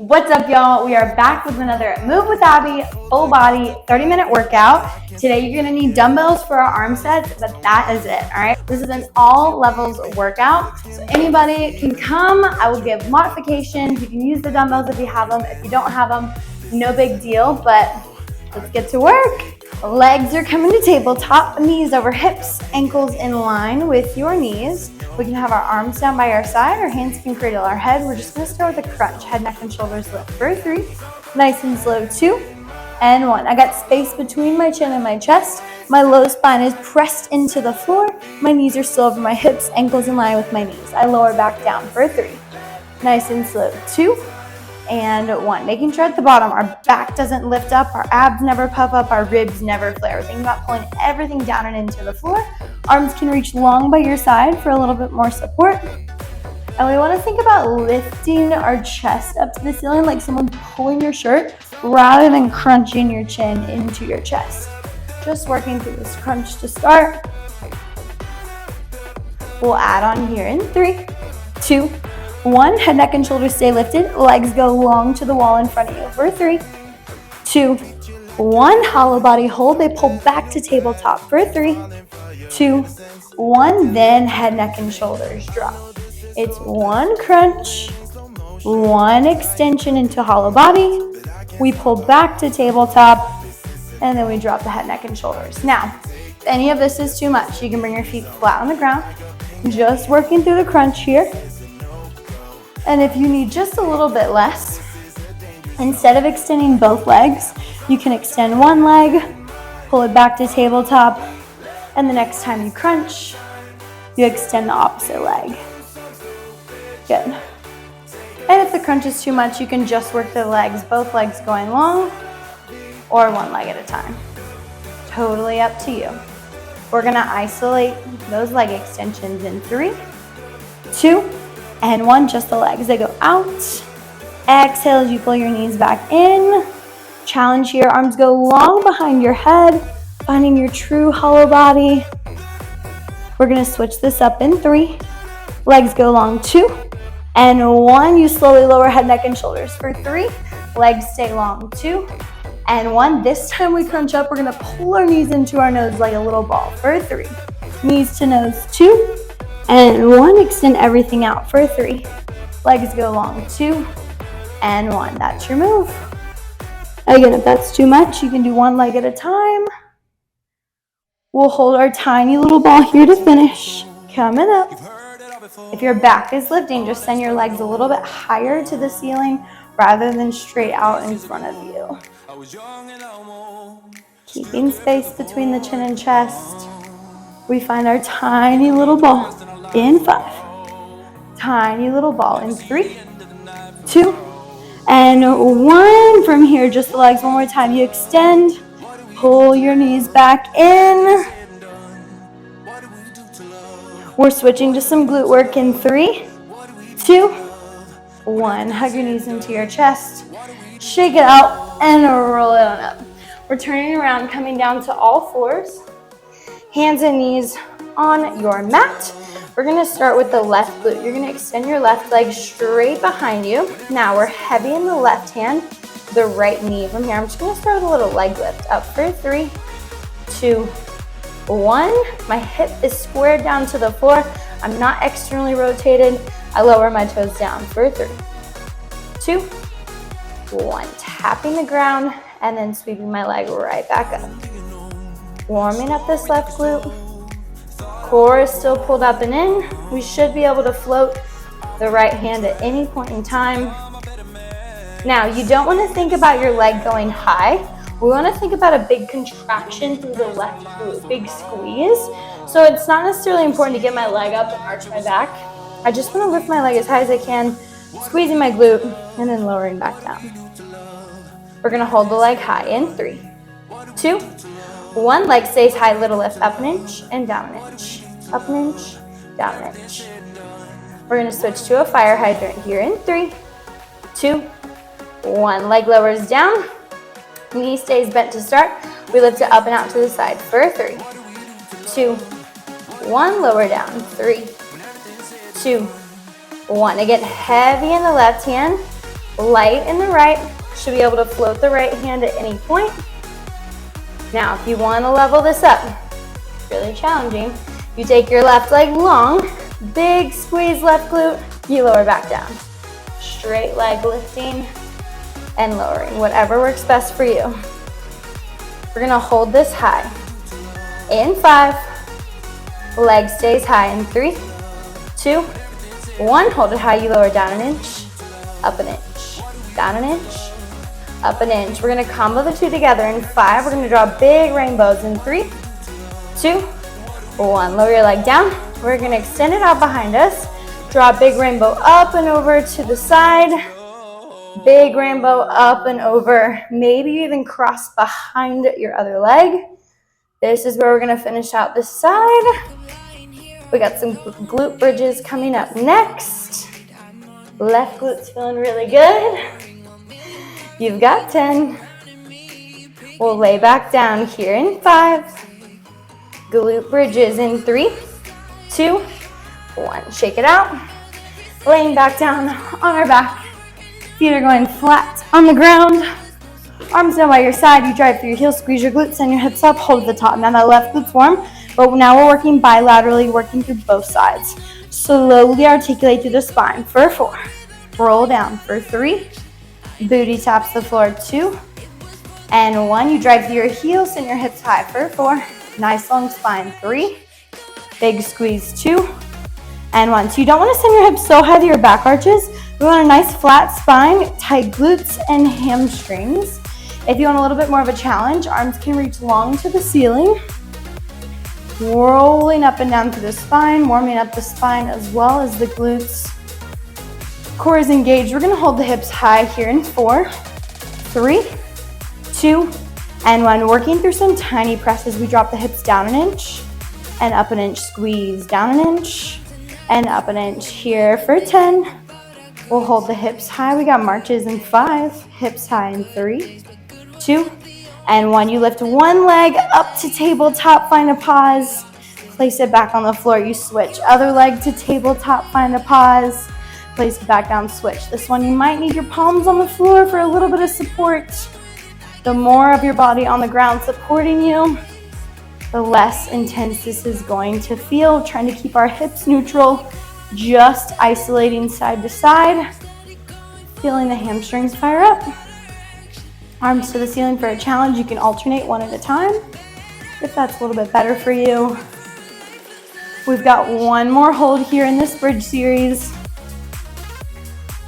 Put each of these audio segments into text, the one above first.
What's up, y'all? We are back with another Move with Abby full body 30-minute workout. Today you're gonna need dumbbells for our arm sets, but that is it, all right? This is an all levels workout, so anybody can come. I will give modifications. You can use the dumbbells if you have them. If you don't have them, no big deal, but let's get to work. Legs are coming to tabletop, knees over hips, ankles in line with your knees. We can have our arms down by our side, our hands can cradle our head. We're just gonna start with a crunch, head, neck, and shoulders lift for 3, nice and slow, 2, and 1. I got space between my chin and my chest. My low spine is pressed into the floor. My knees are still over my hips, ankles in line with my knees. I lower back down for 3, nice and slow, 2, and 1. Making sure at the bottom our back doesn't lift up, our abs never puff up, our ribs never flare. We're thinking about pulling everything down and into the floor. Arms can reach long by your side for a little bit more support. And we want to think about lifting our chest up to the ceiling like someone pulling your shirt rather than crunching your chin into your chest. Just working through this crunch to start. We'll add on here in 3, 2, 1, head, neck, and shoulders stay lifted. Legs go long to the wall in front of you for 3, 2, 1. Hollow body hold. They pull back to tabletop for 3, 2, 1. Then head, neck, and shoulders drop. It's 1 crunch, 1 extension into hollow body. We pull back to tabletop, and then we drop the head, neck, and shoulders. Now, if any of this is too much, you can bring your feet flat on the ground. Just working through the crunch here. And if you need just a little bit less, instead of extending both legs, you can extend one leg, pull it back to tabletop, and the next time you crunch, you extend the opposite leg. Good. And if the crunch is too much, you can just work the legs, both legs going long, or one leg at a time. Totally up to you. We're gonna isolate those leg extensions in 3, 2, and 1, just the legs. They go out. Exhale as you pull your knees back in. Challenge here, arms go long behind your head, finding your true hollow body. We're gonna switch this up in 3. Legs go long, 2, and 1. You slowly lower head, neck, and shoulders for 3. Legs stay long, 2, and 1. This time we crunch up, we're gonna pull our knees into our nose like a little ball for 3. Knees to nose, 2, and 1. Extend everything out for 3. Legs go long, 2, and 1. That's your move. Again, if that's too much, you can do one leg at a time. We'll hold our tiny little ball here to finish. Coming up. If your back is lifting, just send your legs a little bit higher to the ceiling rather than straight out in front of you. Keeping space between the chin and chest. We find our tiny little ball in 5. Tiny little ball in 3, 2, and 1. From here, just the legs one more time. You extend, pull your knees back in. We're switching to some glute work in 3, 2, 1. Hug your knees into your chest. Shake it out and roll it on up. We're turning around, coming down to all fours. Hands and knees on your mat. We're gonna start with the left glute. You're gonna extend your left leg straight behind you. Now we're heavy in the left hand, the right knee. From here, I'm just gonna start with a little leg lift. Up for 3, 2, 1. My hip is squared down to the floor. I'm not externally rotated. I lower my toes down for 3, 2, 1. Tapping the ground and then sweeping my leg right back up. Warming up this left glute. Core is still pulled up and in. We should be able to float the right hand at any point in time. Now, you don't want to think about your leg going high. We want to think about a big contraction through the left glute, big squeeze. So it's not necessarily important to get my leg up and arch my back. I just want to lift my leg as high as I can, squeezing my glute, and then lowering back down. We're going to hold the leg high in 3, 2, 1. Leg stays high, little lift, up an inch and down an inch. Up an inch, down an inch. We're going to switch to a fire hydrant here in 3, 2, 1. Leg lowers down. Knee stays bent to start. We lift it up and out to the side for 3, 2, 1. Lower down. 3, 2, 1. Again, heavy in the left hand, light in the right. Should be able to float the right hand at any point. Now, if you want to level this up, really challenging, you take your left leg long, big squeeze left glute, you lower back down. Straight leg lifting and lowering, whatever works best for you. We're gonna hold this high. In 5, leg stays high in 3, 2, 1. Hold it high, you lower down an inch, up an inch, down an inch, up an inch. We're gonna combo the two together. In 5, we're gonna draw big rainbows in 3, 2, 1. Lower your leg down. We're gonna extend it out behind us. Draw a big rainbow up and over to the side. Big rainbow up and over. Maybe you even cross behind your other leg. This is where we're gonna finish out this side. We got some glute bridges coming up next. Left glute's feeling really good. You've got 10. We'll lay back down here in 5. Glute bridges in 3, 2, 1. Shake it out. Laying back down on our back. Feet are going flat on the ground. Arms down by your side. You drive through your heels, squeeze your glutes, send your hips up, hold at the top. Now that left glute's warm, but now we're working bilaterally, working through both sides. Slowly articulate through the spine for 4. Roll down for 3. Booty taps the floor 2. And 1. You drive through your heels, send your hips high for 4. Nice long spine 3. Big squeeze 2. And 1. So you don't want to send your hips so high that your back arches. We want a nice flat spine, tight glutes and hamstrings. If you want a little bit more of a challenge, arms can reach long to the ceiling. Rolling up and down through the spine, warming up the spine as well as the glutes. Core is engaged. We're going to hold the hips high here in 4, 3, 2, and 1. Working through some tiny presses. We drop the hips down an inch and up an inch. Squeeze down an inch and up an inch. Here for 10. We'll hold the hips high. We got marches in 5, hips high in 3, 2, and 1. You lift one leg up to tabletop, find a pause. Place it back on the floor. You switch. Other leg to tabletop, find a pause. Place it back down, switch. This one you might need your palms on the floor for a little bit of support. The more of your body on the ground supporting you, the less intense this is going to feel. Trying to keep our hips neutral. Just isolating side to side, feeling the hamstrings fire up. Arms to the ceiling for a challenge. You can alternate one at a time if that's a little bit better for you. We've got one more hold here in this bridge series.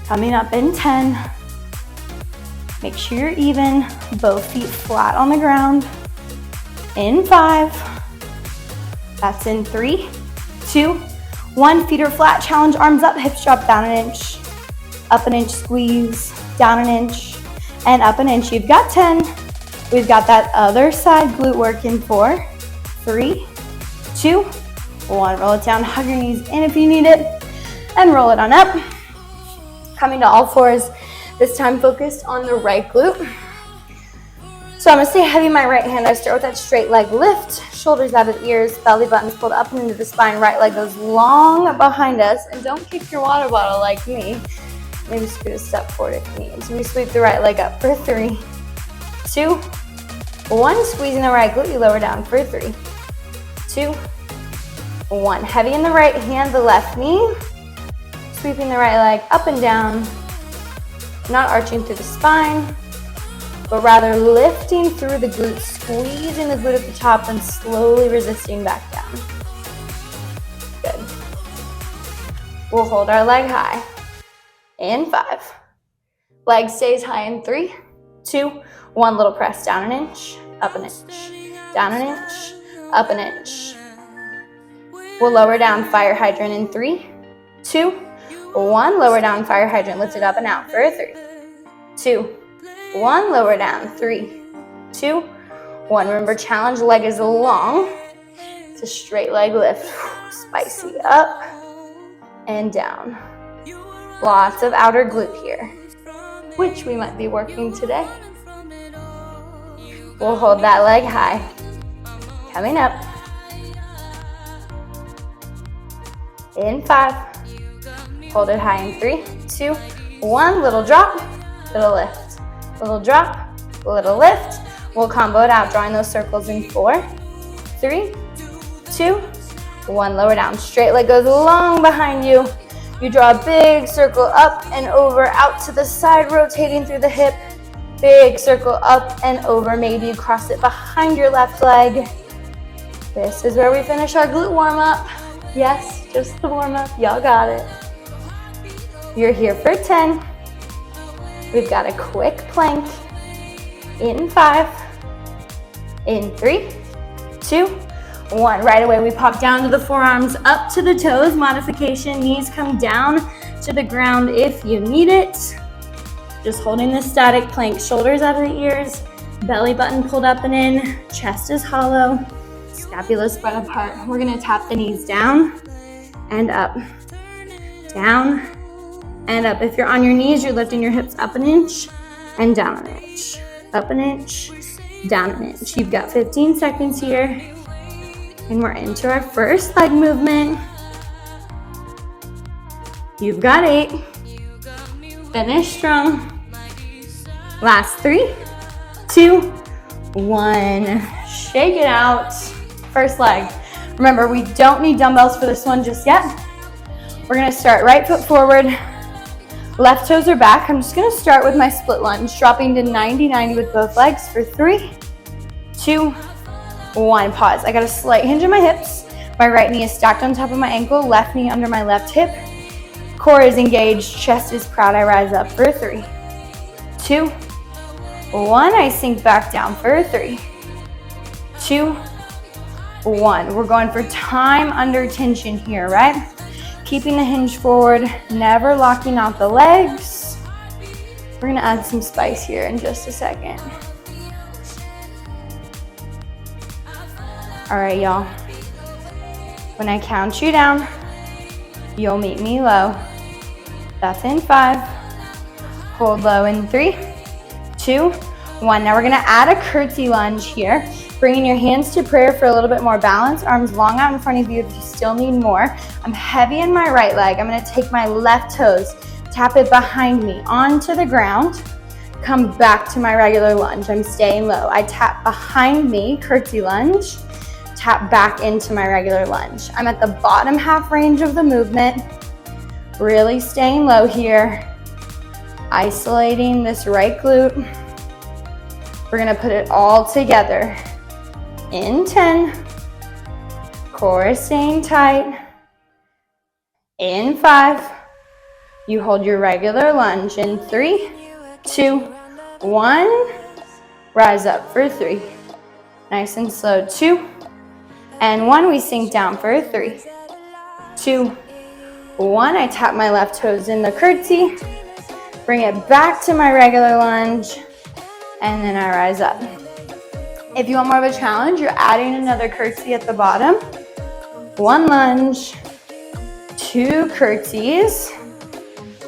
Coming up in 10. Make sure you're even, both feet flat on the ground. In 5. That's in 3, 2, 1. Feet are flat, challenge, arms up, hips drop down an inch, up an inch, squeeze, down an inch, and up an inch. You've got 10. We've got that other side glute working 4, 3, 2, 1. Roll it down, hug your knees in if you need it, and roll it on up. Coming to all fours, this time focused on the right glute. So I'm gonna stay heavy in my right hand. I start with that straight leg lift, shoulders out of ears, belly buttons pulled up and into the spine. Right leg goes long behind us, and don't kick your water bottle like me. Maybe scoot a step forward if you need. So we sweep the right leg up for 3, 2, 1. Squeezing the right glute, you lower down for 3, 2, 1. Heavy in the right hand, the left knee. Sweeping the right leg up and down, not arching through the spine, but rather lifting through the glute, squeezing the glute at the top and slowly resisting back down. Good. We'll hold our leg high. In 5. Leg stays high in 3, 2, 1. Little press down an inch, up an inch, down an inch, up an inch. We'll lower down fire hydrant in 3, 2, 1. Lower down fire hydrant, lift it up and out for 3, 2, 1. Lower down, 3, 2, 1. Remember, challenge leg is long. It's a straight leg lift. Spicy up and down. Lots of outer glute here, which we might be working today. We'll hold that leg high. Coming up. In 5. Hold it high in 3, 2, 1. Little drop. little lift, little drop, little lift. We'll combo it out, drawing those circles in 4, 3, 2, 1. Lower down. Straight leg goes long behind you. You draw a big circle up and over, out to the side, rotating through the hip. Big circle up and over. Maybe you cross it behind your left leg. This is where we finish our glute warm-up. Yes, just the warm-up. Y'all got it. You're here for 10. We've got a quick plank. In 5, in 3, 2, 1. Right away, we pop down to the forearms, up to the toes. Modification, knees come down to the ground if you need it. Just holding this static plank, shoulders out of the ears, belly button pulled up and in, chest is hollow, scapula spread apart. We're gonna tap the knees down and up, down and up. If you're on your knees, you're lifting your hips up an inch and down an inch, up an inch, down an inch. You've got 15 seconds here, and we're into our first leg movement. You've got 8. Finish strong. Last 3, 2, 1. Shake it out. First leg. Remember, we don't need dumbbells for this one just yet. We're gonna start right foot forward, left toes are back. I'm just gonna start with my split lunge, dropping to 90-90 with both legs for 3, 2, 1. Pause. I got a slight hinge in my hips. My right knee is stacked on top of my ankle, left knee under my left hip. Core is engaged, chest is proud. I rise up for 3, 2, 1. I sink back down for 3, 2, 1. We're going for time under tension here, right? Keeping the hinge forward, never locking out the legs. We're gonna add some spice here in just a second. All right, y'all. When I count you down, you'll meet me low. That's in 5. Hold low in 3, 2, 1. Now we're gonna add a curtsy lunge here. Bringing your hands to prayer for a little bit more balance. Arms long out in front of you if you still need more. I'm heavy in my right leg. I'm gonna take my left toes, tap it behind me onto the ground, come back to my regular lunge. I'm staying low. I tap behind me, curtsy lunge, tap back into my regular lunge. I'm at the bottom half range of the movement. Really staying low here. Isolating this right glute. We're gonna put it all together. In 10, core is staying tight. In 5, you hold your regular lunge. In 3, 2, 1, rise up for 3. Nice and slow, 2, and 1. We sink down for 3, 2, 1. I tap my left toes in the curtsy, bring it back to my regular lunge, and then I rise up. If you want more of a challenge, you're adding another curtsy at the bottom. 1 lunge, 2 curtsies.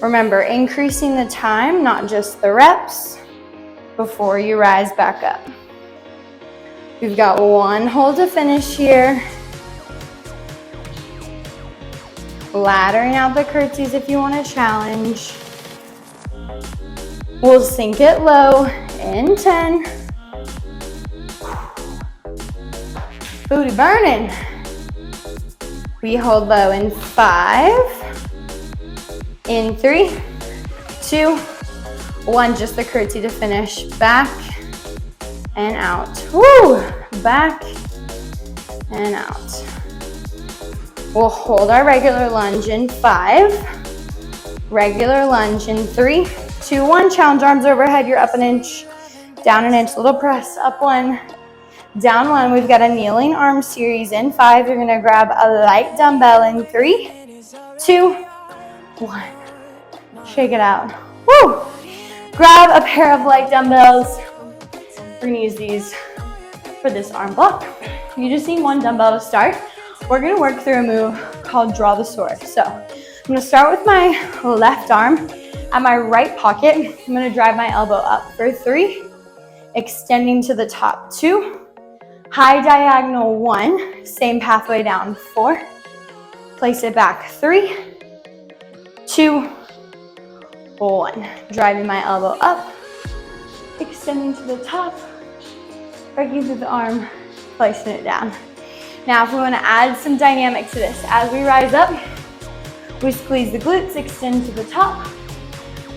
Remember, increasing the time, not just the reps, before you rise back up. We've got 1 hold to finish here. Laddering out the curtsies if you want a challenge. We'll sink it low in 10. Booty burning. We hold low in 5, in 3, 2, 1. Just the curtsy to finish. Back and out. Woo! Back and out. We'll hold our regular lunge in 5, regular lunge in 3, 2, 1. Challenge arms overhead. You're up an inch, down an inch. Little press. Up 1. Down 1, we've got a kneeling arm series. In 5, you're gonna grab a light dumbbell in 3, 2, 1. Shake it out. Woo! Grab a pair of light dumbbells. We're gonna use these for this arm block. You just need 1 dumbbell to start. We're gonna work through a move called draw the sword. So I'm gonna start with my left arm at my right pocket. I'm gonna drive my elbow up for 3, extending to the top, 2, high diagonal 1, same pathway down, 4, place it back, 3, 2, 1. Driving my elbow up, extending to the top, breaking through the arm, placing it down. Now if we want to add some dynamic to this, as we rise up, we squeeze the glutes, extend to the top,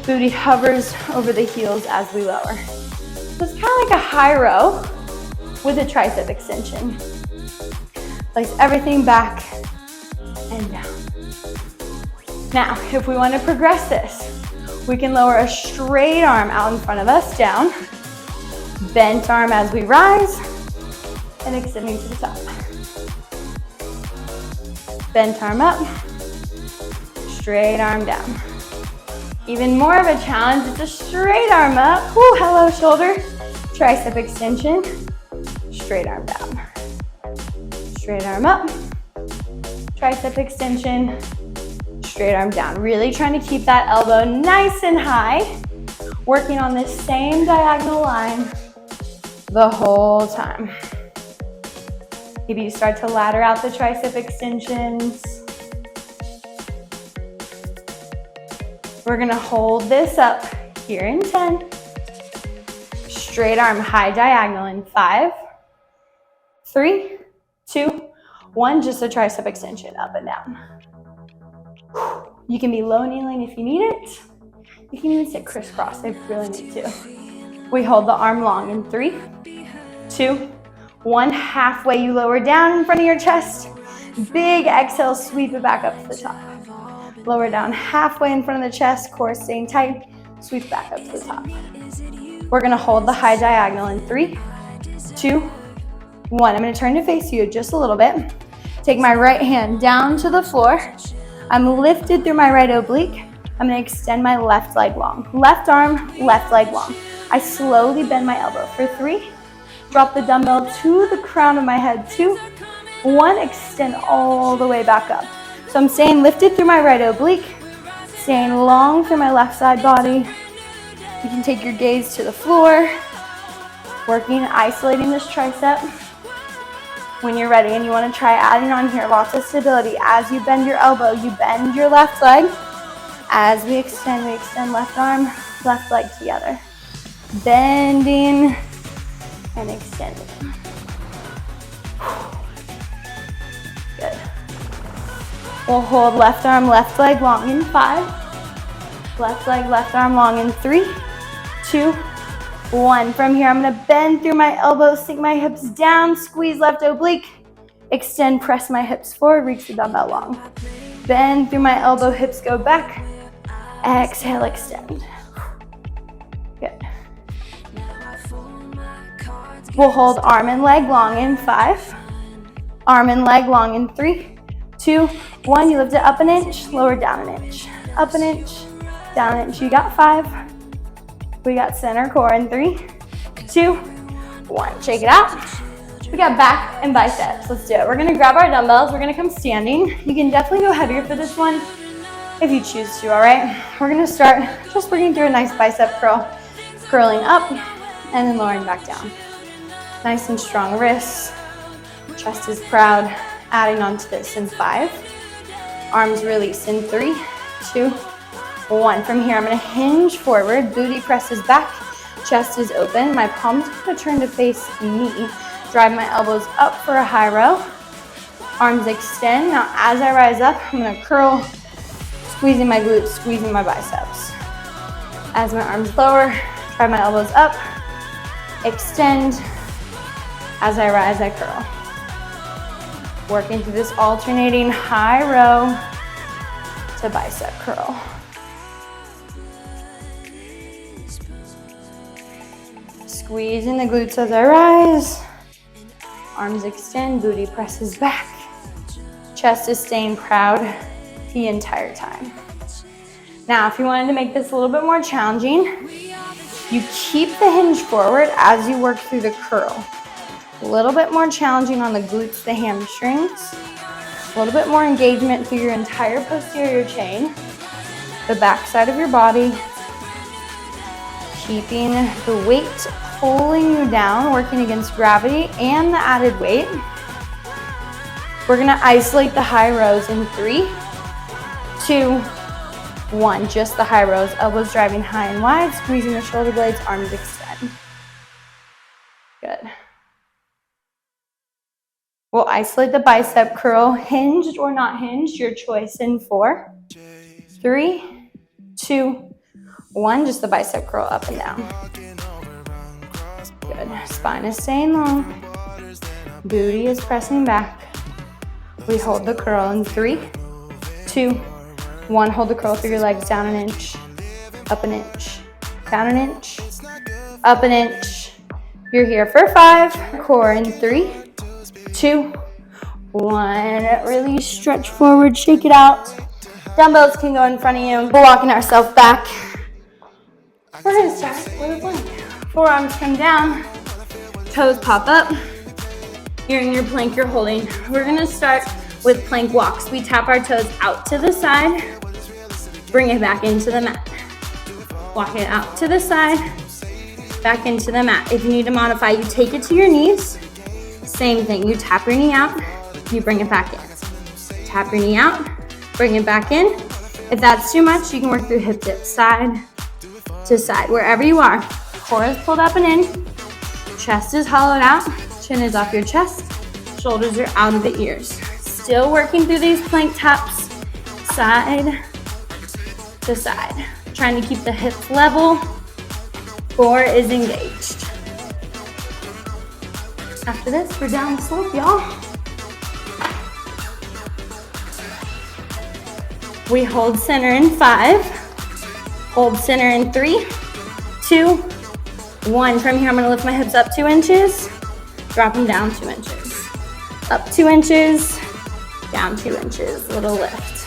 booty hovers over the heels as we lower. So it's kind of like a high row with a tricep extension. Place everything back and down. Now, if we want to progress this, we can lower a straight arm out in front of us, down, bent arm as we rise, and extending to the top. Bent arm up, straight arm down. Even more of a challenge, it's a straight arm up. Woo, hello shoulder. Tricep extension, straight arm down. Straight arm up, tricep extension, straight arm down. Really trying to keep that elbow nice and high, working on this same diagonal line the whole time. Maybe you start to ladder out the tricep extensions. We're gonna hold this up here in 10. Straight arm, high diagonal in 5, 3, 2, 1. Just a tricep extension, up and down. You can be low kneeling if you need it. You can even sit crisscross if you really need to. We hold the arm long in 3, 2, 1. Halfway you lower down in front of your chest. Big exhale, sweep it back up to the top. Lower down halfway in front of the chest, core staying tight, sweep back up to the top. We're gonna hold the high diagonal in 3, 2, 1. I'm gonna turn to face you just a little bit. Take my right hand down to the floor. I'm lifted through my right oblique. I'm gonna extend my left leg long. Left arm, left leg long. I slowly bend my elbow for 3. Drop the dumbbell to the crown of my head, 2, 1. Extend all the way back up. So I'm staying lifted through my right oblique, staying long through my left side body. You can take your gaze to the floor, working, isolating this tricep. When you're ready and you want to try adding on here, lots of stability. As you bend your elbow, you bend your left leg. As we extend left arm, left leg together. Bending and extending. Good. We'll hold left arm, left leg long in 5. Left leg, left arm long in 3, 2, 1. From here, I'm gonna bend through my elbows, sink my hips down, squeeze left oblique, extend, press my hips forward, reach the dumbbell long. Bend through my elbow, hips go back. Exhale, extend. Good. We'll hold arm and leg long in 5. Arm and leg long in 3, 2, 1. You lift it up an inch, lower down an inch. Up an inch, down an inch. You got 5. We got center core in 3, 2, 1. Shake it out. We got back and biceps. Let's do it. We're gonna grab our dumbbells. We're gonna come standing. You can definitely go heavier for this one if you choose to, all right? We're gonna start just working through a nice bicep curl. Curling up and then lowering back down. Nice and strong wrists. Chest is proud. Adding on to this in 5. Arms release in 3, 2, 1. From here, I'm gonna hinge forward. Booty presses back. Chest is open. My palms are gonna turn to face me. Drive my elbows up for a high row. Arms extend. Now, as I rise up, I'm gonna curl, squeezing my glutes, squeezing my biceps. As my arms lower, drive my elbows up, extend. As I rise, I curl. Working through this alternating high row to bicep curl. Squeezing the glutes as I rise. Arms extend, booty presses back. Chest is staying proud the entire time. Now, if you wanted to make this a little bit more challenging, you keep the hinge forward as you work through the curl. A little bit more challenging on the glutes, the hamstrings. A little bit more engagement through your entire posterior chain, the back side of your body. Keeping the weight pulling you down, working against gravity and the added weight. We're gonna isolate the high rows in 3, 2, 1, just the high rows, elbows driving high and wide, squeezing the shoulder blades, arms extend. Good. We'll isolate the bicep curl, hinged or not hinged, your choice in 4, 3, 2, 1, just the bicep curl up and down. Good. Spine is staying long. Booty is pressing back. We hold the curl in 3, 2, 1. Hold the curl through your legs, down an inch, up an inch, down an inch, up an inch. You're here for 5. Core in 3, 2, 1. Really stretch forward, shake it out. Dumbbells can go in front of you. We're walking ourselves back. We're going to start with a plank. Forearms come down, toes pop up. You're in your plank, you're holding. We're going to start with plank walks. We tap our toes out to the side, bring it back into the mat. Walk it out to the side, back into the mat. If you need to modify, you take it to your knees. Same thing, you tap your knee out, you bring it back in. Tap your knee out, bring it back in. If that's too much, you can work through hip dip, side to side, wherever you are. Core is pulled up and in, chest is hollowed out, chin is off your chest, shoulders are out of the ears. Still working through these plank taps, side to side. Trying to keep the hips level. Core is engaged. After this, we're down the slope, y'all. We hold center in 5. Hold center in 3, 2, 1. From here, I'm gonna lift my hips up 2 inches, drop them down 2 inches. Up 2 inches, down 2 inches, little lift.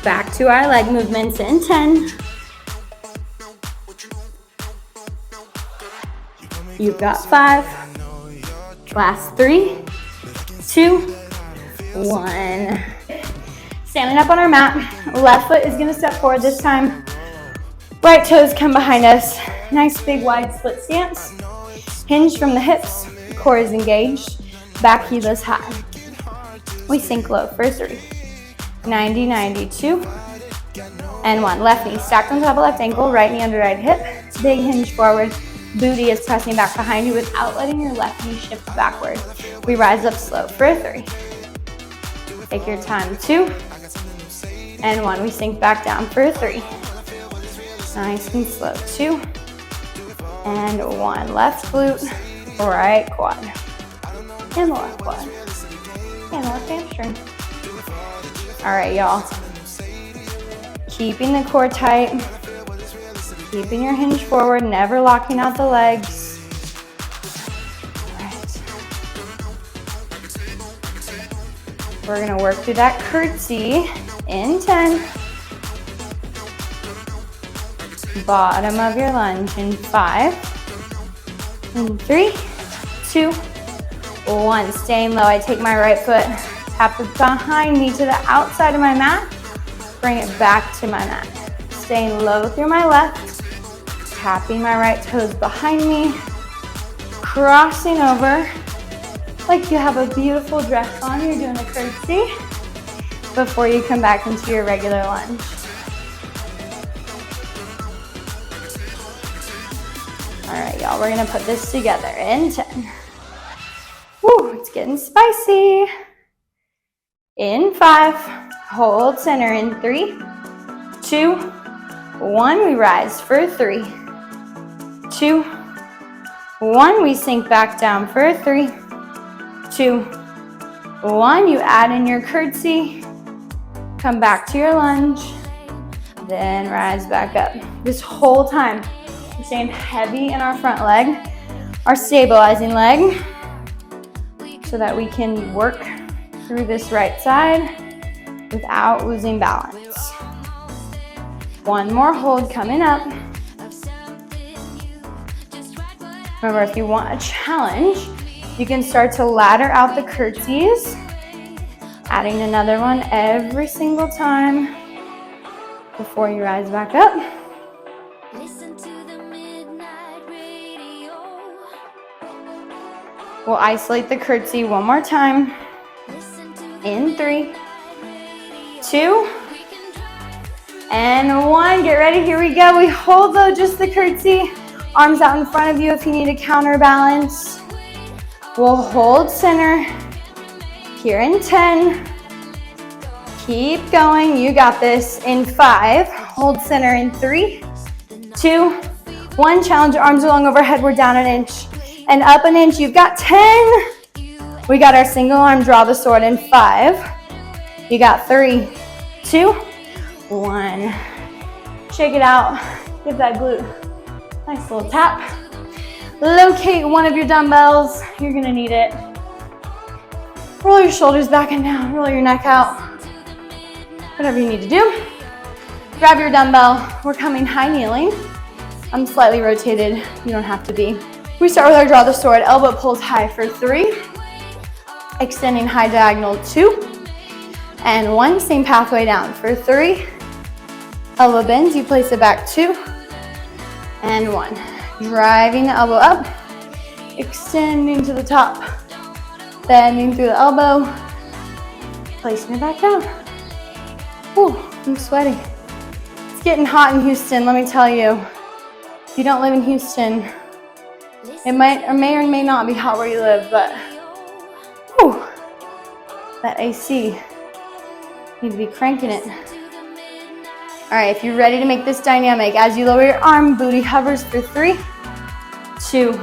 Back to our leg movements in 10. You've got 5. Last 3, 2, 1. Standing up on our mat, left foot is gonna step forward this time. Right toes come behind us. Nice big wide split stance. Hinge from the hips, core is engaged. Back heel is high. We sink low for 3. 90, 92, and 1. Left knee stacked on top of left ankle, right knee under right hip. Big hinge forward. Booty is pressing back behind you without letting your left knee shift backward. We rise up slow for 3. Take your time, 2, and 1. We sink back down for 3. Nice and slow, 2, and 1. Left glute, right quad, and the left quad, and the left hamstring. All right, y'all. Keeping the core tight, keeping your hinge forward, never locking out the legs. All right. We're gonna work through that curtsy in 10. Bottom of your lunge in 5, in 3, 2, 1. Staying low, I take my right foot, tap it behind me to the outside of my mat, bring it back to my mat. Staying low through my left, tapping my right toes behind me, crossing over like you have a beautiful dress on. You're doing a curtsy before you come back into your regular lunge. All right, y'all, we're gonna put this together in 10. Woo, it's getting spicy. In 5, hold center in 3, 2, 1. We rise for 3, 2, 1. We sink back down for 3, 2, 1. You add in your curtsy, come back to your lunge, then rise back up. This whole time, we're staying heavy in our front leg, our stabilizing leg, so that we can work through this right side without losing balance. 1 more hold coming up. Remember, if you want a challenge, you can start to ladder out the curtsies, adding another one every single time before you rise back up. We'll isolate the curtsy one more time. In 3, 2, and 1. Get ready, here we go. We hold though, just the curtsy. Arms out in front of you if you need a counterbalance. We'll hold center. Here in 10. Keep going, you got this. In 5, hold center in 3, 2, 1. Challenge your arms along overhead, we're down an inch. And up an inch, you've got 10. We got our single arm, draw the sword in 5. You got 3, 2, 1. Shake it out, give that glute a nice little tap. Locate one of your dumbbells, you're gonna need it. Roll your shoulders back and down, roll your neck out. Whatever you need to do. Grab your dumbbell, we're coming high kneeling. I'm slightly rotated, you don't have to be. We start with our draw the sword, elbow pulls high for 3. Extending high diagonal 2. And 1, same pathway down for 3. Elbow bends, you place it back 2. And 1. Driving the elbow up. Extending to the top. Bending through the elbow. Placing it back down. Ooh, I'm sweating. It's getting hot in Houston, let me tell you. If you don't live in Houston, it may or may not be hot where you live, but whew, that AC. Need to be cranking it. All right, if you're ready to make this dynamic, as you lower your arm, booty hovers for 3, 2,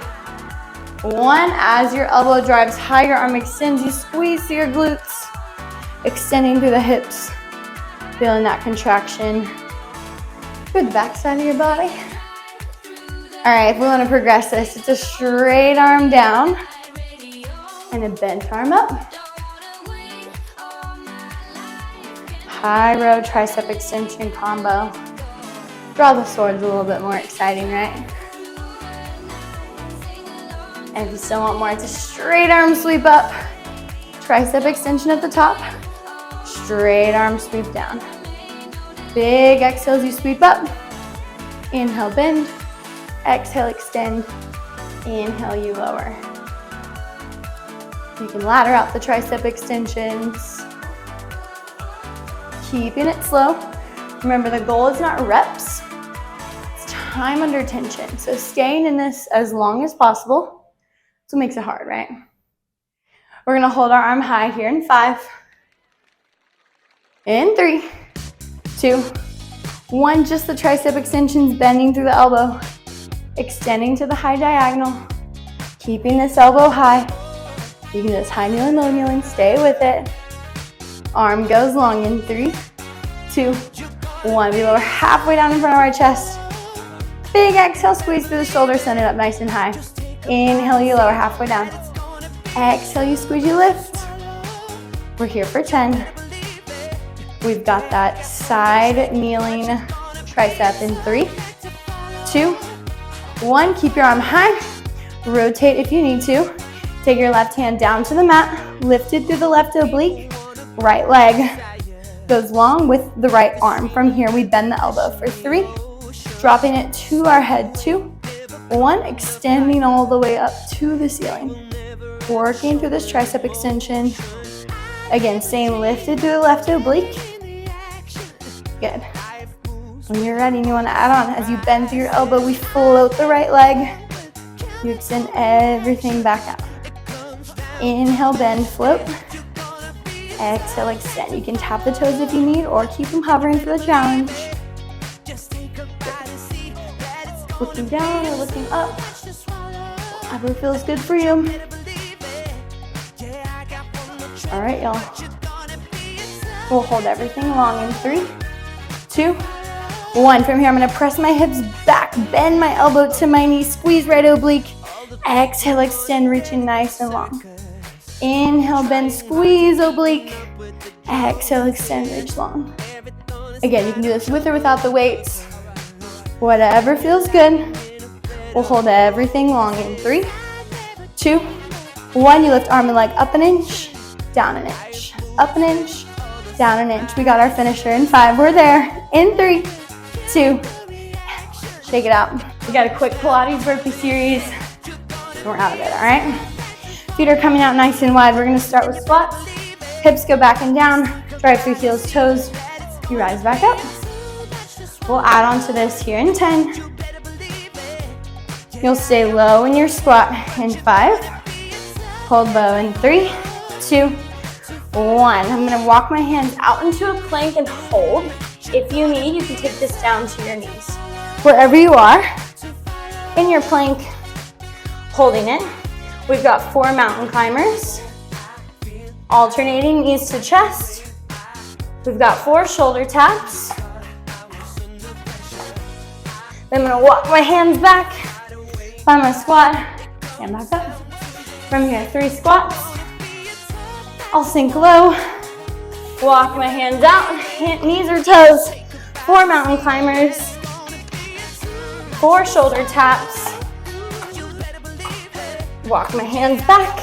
1. As your elbow drives high, your arm extends, you squeeze through your glutes, extending through the hips, feeling that contraction through the backside of your body. All right, if we want to progress this, it's a straight arm down and a bent arm up. High row tricep extension combo. Draw the sword is a little bit more exciting, right? And if you still want more, it's a straight arm sweep up. Tricep extension at the top. Straight arm sweep down. Big exhale as you sweep up. Inhale, bend. Exhale, extend. Inhale, you lower. You can ladder out the tricep extensions. Keeping it slow. Remember, the goal is not reps, it's time under tension. So staying in this as long as possible. That's what makes it hard, right? We're gonna hold our arm high here in 5. In 3, 2, 1. Just the tricep extensions, bending through the elbow. Extending to the high diagonal. Keeping this elbow high. You can do this high kneeling, low kneeling, stay with it. Arm goes long in 3, 2, 1. We lower halfway down in front of our chest. Big exhale, squeeze through the shoulders, send it up nice and high. Inhale, you lower halfway down. Exhale, you squeeze, you lift. We're here for 10. We've got that side kneeling tricep in 3, 2, 1. Keep your arm high. Rotate if you need to. Take your left hand down to the mat. Lift it through the left oblique. Right leg goes long with the right arm. From here, we bend the elbow for 3. Dropping it to our head, 2, 1. Extending all the way up to the ceiling. Working through this tricep extension. Again, staying lifted through the left oblique. Good. When you're ready and you want to add on, as you bend through your elbow, we float the right leg. You extend everything back out. Inhale, bend, float. Exhale, extend. You can tap the toes if you need or keep them hovering for the challenge. Looking down or looking up. Whatever feels good for you. All right, y'all. We'll hold everything long in 3, 2, 1. From here, I'm gonna press my hips back, bend my elbow to my knee, squeeze right oblique. Exhale, extend, reaching nice and long. Inhale, bend, squeeze, oblique. Exhale, extend, reach long. Again, you can do this with or without the weights. Whatever feels good. We'll hold everything long in 3, 2, 1. You lift arm and leg up an inch, down an inch, up an inch, down an inch. We got our finisher in 5. We're there. In 3, 2, shake it out. We got a quick Pilates burpee series. We're out of it, all right? Feet are coming out nice and wide. We're gonna start with squats. Hips go back and down. Drive through heels, toes. You rise back up. We'll add on to this here in 10. You'll stay low in your squat in 5. Hold low in 3, 2, 1. I'm gonna walk my hands out into a plank and hold. If you need, you can take this down to your knees. Wherever you are in your plank, holding it. We've got 4 mountain climbers, alternating knees to chest. We've got 4 shoulder taps. Then I'm gonna walk my hands back, find my squat, and back up. From here, 3 squats. I'll sink low, walk my hands out, knees or toes. 4 mountain climbers, 4 shoulder taps. Walk my hands back,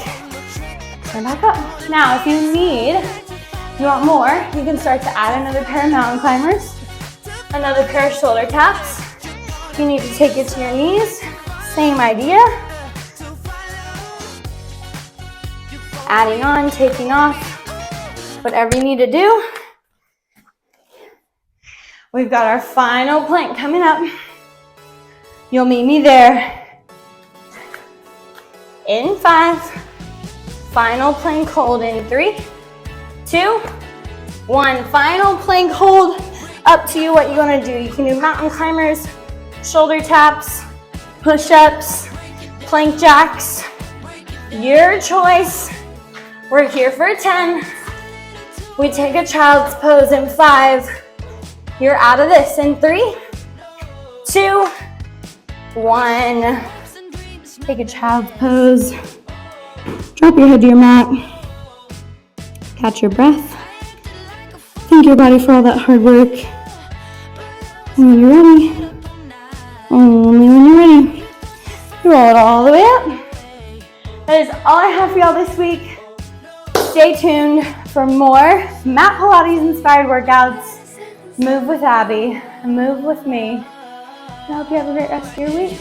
and back up. Now, if you want more, you can start to add another pair of mountain climbers, another pair of shoulder taps. You need to take it to your knees, same idea. Adding on, taking off, whatever you need to do. We've got our final plank coming up. You'll meet me there in 5. Final plank hold in 3, 2, 1. Final plank hold. Up to you what you want to do. You can do mountain climbers, shoulder taps, push-ups, plank jacks. Your choice. We're here for 10. We take a child's pose in 5. You're out of this in 3, 2, 1. Take a child's pose. Drop your head to your mat. Catch your breath. Thank your body for all that hard work. And when you're ready, only when you're ready, you roll it all the way up. That is all I have for y'all this week. Stay tuned for more mat Pilates inspired workouts. Move with Abby, move with me. I hope you have a great rest of your week.